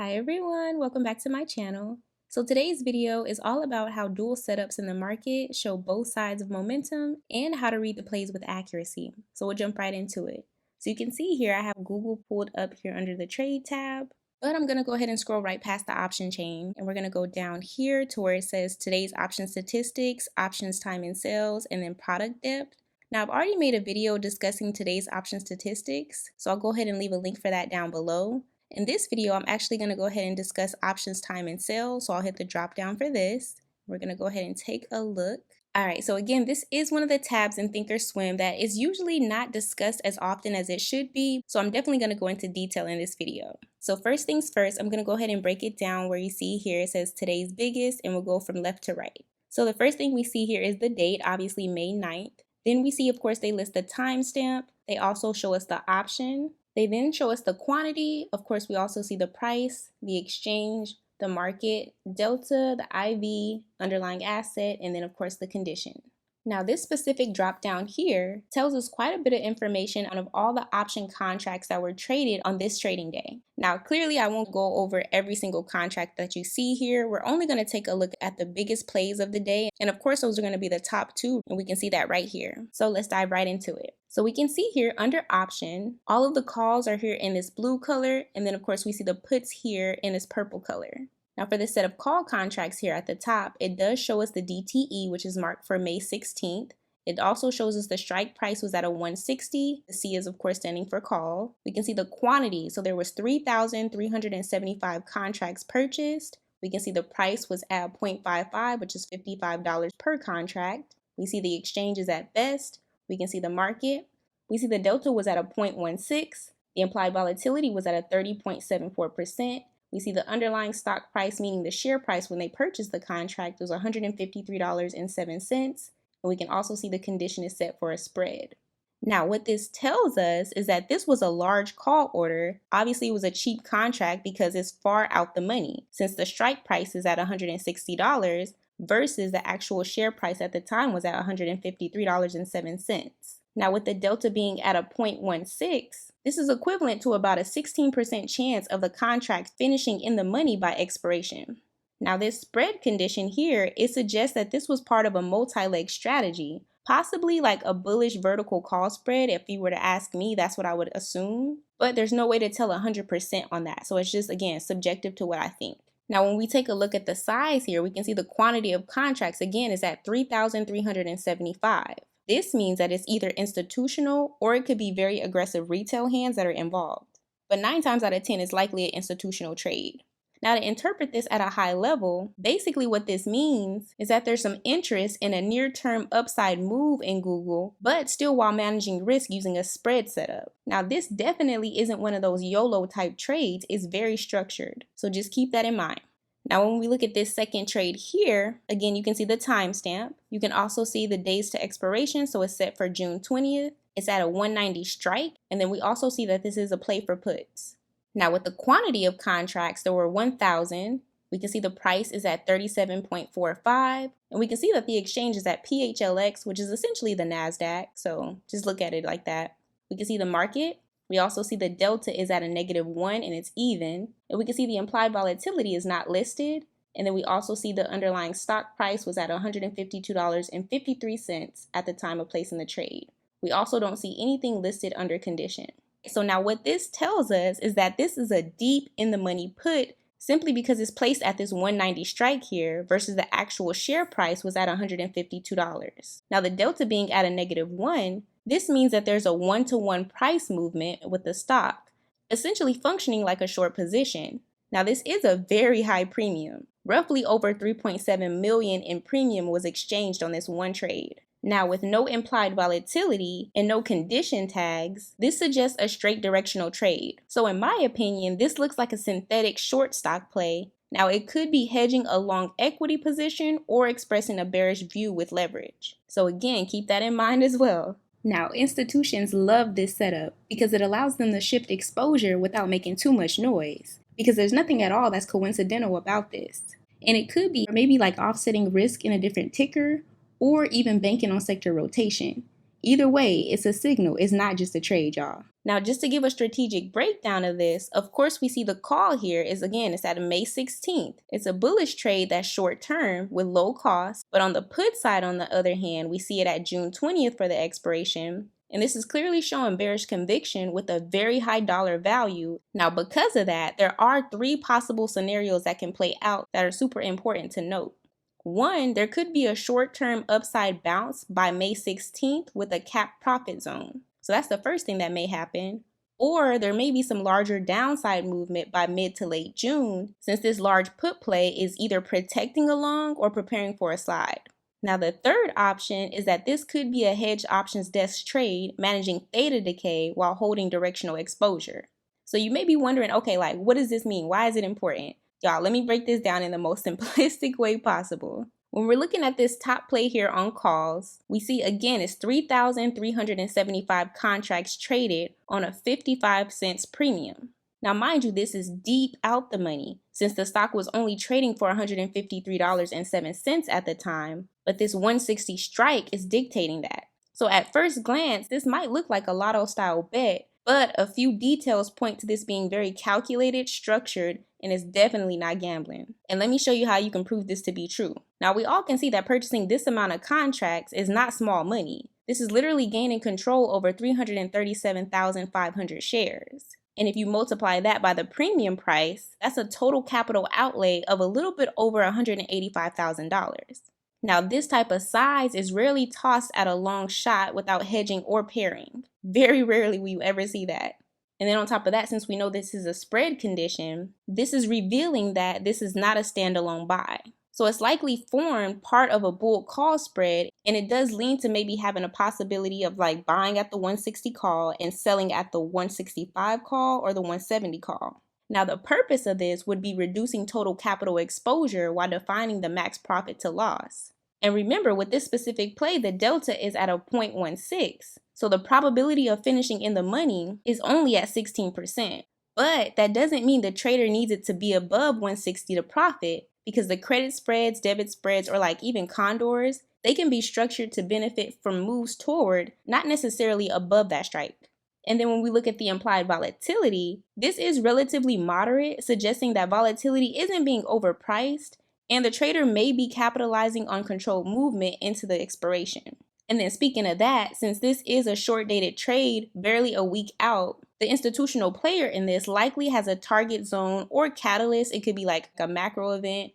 Hi everyone, welcome back to my channel. So today's video is all about how dual setups in the market show both sides of momentum and how to read the plays with accuracy. So we'll jump right into it. So you can see here I have Google pulled up here under the trade tab, but I'm going to go ahead and scroll right past the option chain and we're going to go down here to where it says today's option statistics, options time in sales, and then product depth. Now I've already made a video discussing today's option statistics, so I'll go ahead and leave a link for that down below. In this video, I'm actually going to go ahead and discuss options time and sale, so I'll hit the drop down for this. We're going to go ahead and take a look. Alright, so again, this is one of the tabs in Thinkorswim that is usually not discussed as often as it should be, so I'm definitely going to go into detail in this video. So first things first, I'm going to go ahead and break it down where you see here it says today's biggest, and we'll go from left to right. So the first thing we see here is the date, obviously May 9th. Then we see, of course, they list the timestamp. They also show us the option. They then show us the quantity. Of course, we also see the price, the exchange, the market, delta, the IV, underlying asset, and then of course the condition. Now this specific drop down here tells us quite a bit of information on all the option contracts that were traded on this trading day. Now clearly I won't go over every single contract that you see here. We're only going to take a look at the biggest plays of the day, and of course those are going to be the top two, and we can see that right here. So let's dive right into it. So we can see here under option, all of the calls are here in this blue color, and then of course we see the puts here in this purple color. Now for this set of call contracts here at the top, it does show us the DTE, which is marked for May 16th. It also shows us the strike price was at a 160. The C is of course standing for call. We can see the quantity. So there was 3,375 contracts purchased. We can see the price was at 0.55, which is $55 per contract. We see the exchanges at best. We can see the market. We see the delta was at a 0.16. The implied volatility was at a 30.74%. We see the underlying stock price, meaning the share price when they purchased the contract, was $153.07. And we can also see the condition is set for a spread. Now, what this tells us is that this was a large call order. Obviously, it was a cheap contract because it's far out the money, since the strike price is at $160 versus the actual share price at the time was at $153.07. Now, with the delta being at a 0.16, this is equivalent to about a 16% chance of the contract finishing in the money by expiration. Now, this spread condition here, it suggests that this was part of a multi-leg strategy, possibly like a bullish vertical call spread. If you were to ask me, that's what I would assume. But there's no way to tell 100% on that. So it's just, again, subjective to what I think. Now, when we take a look at the size here, we can see the quantity of contracts, again, is at 3,375. This means that it's either institutional or it could be very aggressive retail hands that are involved. But 9 times out of 10 is likely an institutional trade. Now, to interpret this at a high level, basically what this means is that there's some interest in a near-term upside move in Google, but still while managing risk using a spread setup. Now, this definitely isn't one of those YOLO type trades. It's very structured. So just keep that in mind. Now, when we look at this second trade here, again, you can see the timestamp. You can also see the days to expiration, so it's set for June 20th. It's at a 190 strike, and then we also see that this is a play for puts. Now, with the quantity of contracts, there were 1,000. We can see the price is at 37.45, and we can see that the exchange is at PHLX, which is essentially the NASDAQ, so just look at it like that. We can see the market. We also see the delta is at a -1 and it's even. And we can see the implied volatility is not listed. And then we also see the underlying stock price was at $152.53 at the time of placing the trade. We also don't see anything listed under condition. So now what this tells us is that this is a deep in the money put simply because it's placed at this 190 strike here versus the actual share price was at $152. Now the delta being at a -1, this means that there's a 1-to-1 price movement with the stock, essentially functioning like a short position. Now this is a very high premium. Roughly over 3.7 million in premium was exchanged on this one trade. Now with no implied volatility and no condition tags, this suggests a straight directional trade. So in my opinion, this looks like a synthetic short stock play. Now it could be hedging a long equity position or expressing a bearish view with leverage. So again, keep that in mind as well. Now, institutions love this setup because it allows them to shift exposure without making too much noise, because there's nothing at all that's coincidental about this. And it could be maybe like offsetting risk in a different ticker or even banking on sector rotation. Either way, it's a signal. It's not just a trade, y'all. Now, just to give a strategic breakdown of this, of course, we see the call here is, again, it's at May 16th. It's a bullish trade that's short term with low cost. But on the put side, on the other hand, we see it at June 20th for the expiration. And this is clearly showing bearish conviction with a very high dollar value. Now, because of that, there are 3 possible scenarios that can play out that are super important to note. One, there could be a short-term upside bounce by May 16th with a capped profit zone. So that's the first thing that may happen. Or there may be some larger downside movement by mid to late June, since this large put play is either protecting a long or preparing for a slide. Now, the third option is that this could be a hedge options desk trade managing theta decay while holding directional exposure. So you may be wondering, okay, like, what does this mean? Why is it important? Y'all, let me break this down in the most simplistic way possible. When we're looking at this top play here on calls, we see again it's 3,375 contracts traded on a 55 cents premium. Now, mind you, this is deep out the money since the stock was only trading for $153.07 at the time, but this 160 strike is dictating that. So at first glance, this might look like a lotto style bet, but a few details point to this being very calculated, structured, and it's definitely not gambling. And let me show you how you can prove this to be true. Now, we all can see that purchasing this amount of contracts is not small money. This is literally gaining control over 337,500 shares. And if you multiply that by the premium price, that's a total capital outlay of a little bit over $185,000. Now, this type of size is rarely tossed at a long shot without hedging or pairing. Very rarely will you ever see that. And then on top of that, since we know this is a spread condition, this is revealing that this is not a standalone buy. So it's likely formed part of a bull call spread, and it does lean to maybe having a possibility of like buying at the 160 call and selling at the 165 call or the 170 call. Now, the purpose of this would be reducing total capital exposure while defining the max profit to loss. And remember, with this specific play, the delta is at a 0.16. So the probability of finishing in the money is only at 16%. But that doesn't mean the trader needs it to be above 160 to profit, because the credit spreads, debit spreads, or like even condors, they can be structured to benefit from moves toward, not necessarily above that strike. And then when we look at the implied volatility, this is relatively moderate, suggesting that volatility isn't being overpriced, and the trader may be capitalizing on controlled movement into the expiration. And then speaking of that, since this is a short-dated trade, barely a week out, the institutional player in this likely has a target zone or catalyst. It could be like a macro event,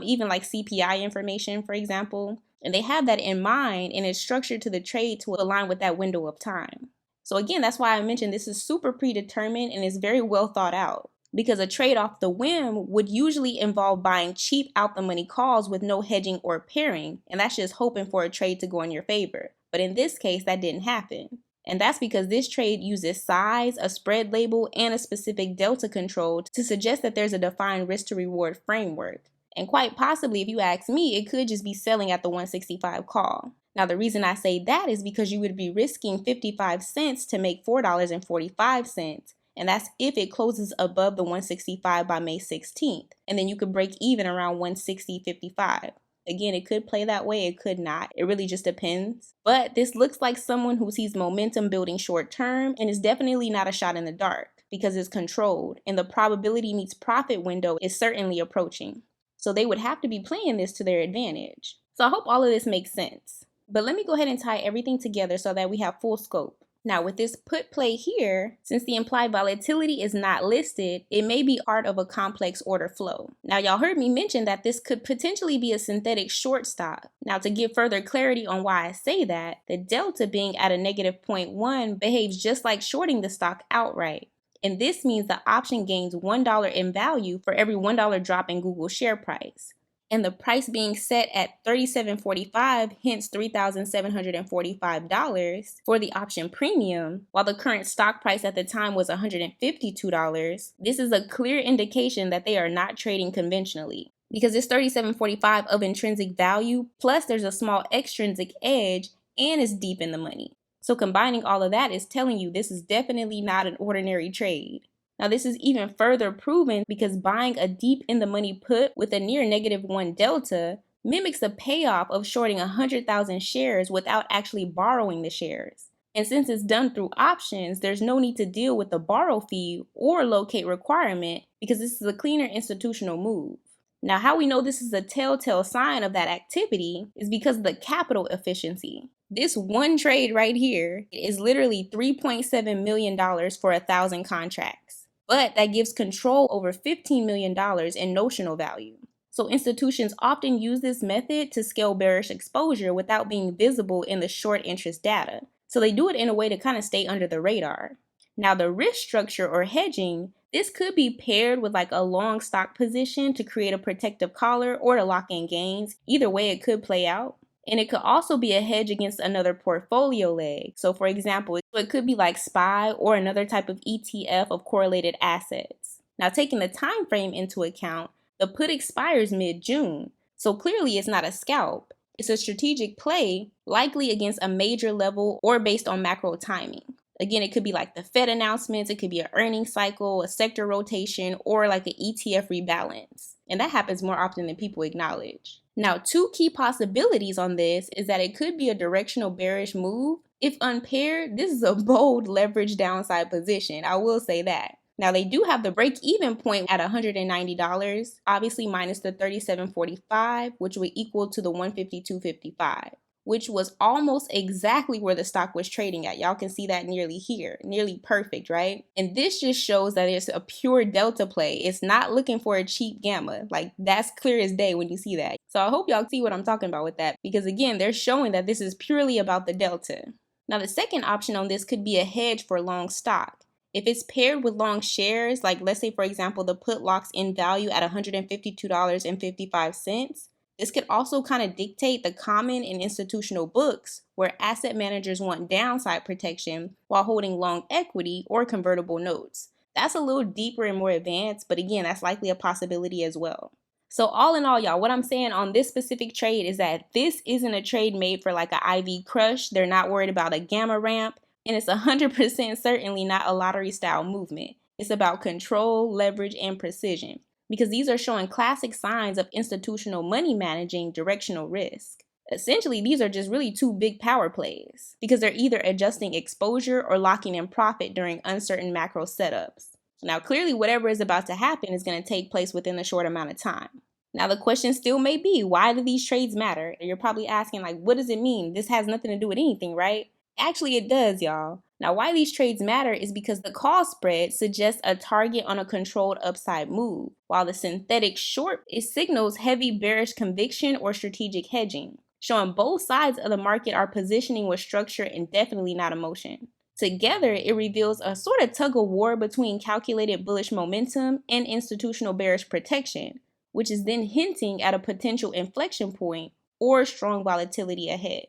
even like CPI information, for example. And they have that in mind, and it's structured to the trade to align with that window of time. So again, that's why I mentioned this is super predetermined and is very well thought out. Because a trade off the whim would usually involve buying cheap out the money calls with no hedging or pairing, and that's just hoping for a trade to go in your favor. But in this case, that didn't happen. And that's because this trade uses size, a spread label, and a specific delta control to suggest that there's a defined risk to reward framework. And quite possibly, if you ask me, it could just be selling at the 165 call. Now, the reason I say that is because you would be risking 55 cents to make $4.45. And that's if it closes above the 165 by May 16th. And then you could break even around 160.55. Again, it could play that way, it could not. It really just depends. But this looks like someone who sees momentum building short term and is definitely not a shot in the dark because it's controlled and the probability meets profit window is certainly approaching. So they would have to be playing this to their advantage. So I hope all of this makes sense. But let me go ahead and tie everything together so that we have full scope. Now, with this put play here, since the implied volatility is not listed, it may be part of a complex order flow. Now, y'all heard me mention that this could potentially be a synthetic short stop. Now, to give further clarity on why I say that, the delta being at a negative 0.1 behaves just like shorting the stock outright. And this means the option gains $1 in value for every $1 drop in Google share price. And the price being set at $37.45, hence $3,745 for the option premium, while the current stock price at the time was $152, this is a clear indication that they are not trading conventionally. Because it's $37.45 of intrinsic value, plus there's a small extrinsic edge, and it's deep in the money. So combining all of that is telling you this is definitely not an ordinary trade. Now, this is even further proven because buying a deep in the money put with a near -1 delta mimics the payoff of shorting 100,000 shares without actually borrowing the shares. And since it's done through options, there's no need to deal with the borrow fee or locate requirement because this is a cleaner institutional move. Now, how we know this is a telltale sign of that activity is because of the capital efficiency. This one trade right here is literally $3.7 million for 1,000 contracts, but that gives control over $15 million in notional value. So institutions often use this method to scale bearish exposure without being visible in the short interest data. So they do it in a way to kind of stay under the radar. Now the risk structure or hedging, this could be paired with like a long stock position to create a protective collar or to lock in gains. Either way it could play out. And it could also be a hedge against another portfolio leg. So for example, it could be like SPY or another type of ETF of correlated assets. Now taking the time frame into account, the put expires mid-June, so clearly it's not a scalp. It's a strategic play, likely against a major level or based on macro timing. Again, it could be like the Fed announcements, it could be an earnings cycle, a sector rotation, or like an ETF rebalance. And that happens more often than people acknowledge. Now, two key possibilities on this is that it could be a directional bearish move. If unpaired, this is a bold leverage downside position, I will say that. Now they do have the break-even point at $190, obviously minus the $37.45, which would equal to the $152.55, which was almost exactly where the stock was trading at. Y'all can see that nearly here, nearly perfect, right? And this just shows that it's a pure delta play. It's not looking for a cheap gamma. Like that's clear as day when you see that. So I hope y'all see what I'm talking about with that, because again, they're showing that this is purely about the delta. Now the second option on this could be a hedge for long stock. If it's paired with long shares, like let's say for example the put locks in value at $152.55, this could also kind of dictate the common and institutional books where asset managers want downside protection while holding long equity or convertible notes. That's a little deeper and more advanced, but again, that's likely a possibility as well. So all in all, y'all, what I'm saying on this specific trade is that this isn't a trade made for like an IV crush. They're not worried about a gamma ramp. And it's 100% certainly not a lottery style movement. It's about control, leverage, and precision, because these are showing classic signs of institutional money managing directional risk. Essentially, these are just really two big power plays because they're either adjusting exposure or locking in profit during uncertain macro setups. Now, clearly, whatever is about to happen is going to take place within a short amount of time. Now, the question still may be, why do these trades matter? You're probably asking, like, what does it mean? This has nothing to do with anything, right? Actually, it does, y'all. Now, why these trades matter is because the call spread suggests a target on a controlled upside move, while the synthetic short, it signals heavy bearish conviction or strategic hedging, showing both sides of the market are positioning with structure and definitely not emotion. Together, it reveals a sort of tug of war between calculated bullish momentum and institutional bearish protection, which is then hinting at a potential inflection point or strong volatility ahead.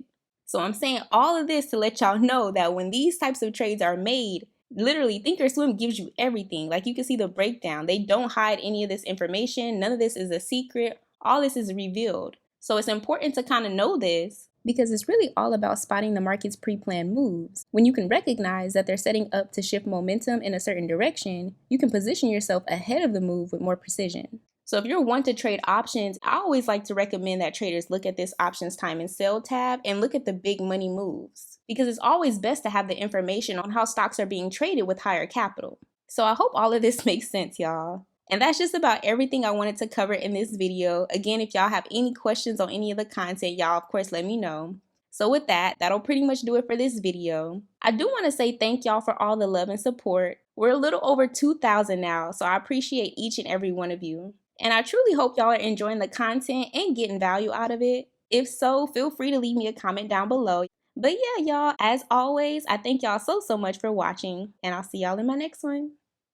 So I'm saying all of this to let y'all know that when these types of trades are made, literally Thinkorswim gives you everything. Like you can see the breakdown. They don't hide any of this information. None of this is a secret. All this is revealed. So it's important to kind of know this because it's really all about spotting the market's pre-planned moves. When you can recognize that they're setting up to shift momentum in a certain direction, you can position yourself ahead of the move with more precision. So if you're one to trade options, I always like to recommend that traders look at this options time and sell tab and look at the big money moves, because it's always best to have the information on how stocks are being traded with higher capital. So I hope all of this makes sense, y'all. And that's just about everything I wanted to cover in this video. Again, if y'all have any questions on any of the content, y'all of course let me know. So with that, that'll pretty much do it for this video. I do want to say thank y'all for all the love and support. We're a little over 2,000 now, so I appreciate each and every one of you. And I truly hope y'all are enjoying the content and getting value out of it. If so, feel free to leave me a comment down below. But yeah, y'all, as always, I thank y'all so much for watching, and I'll see y'all in my next one.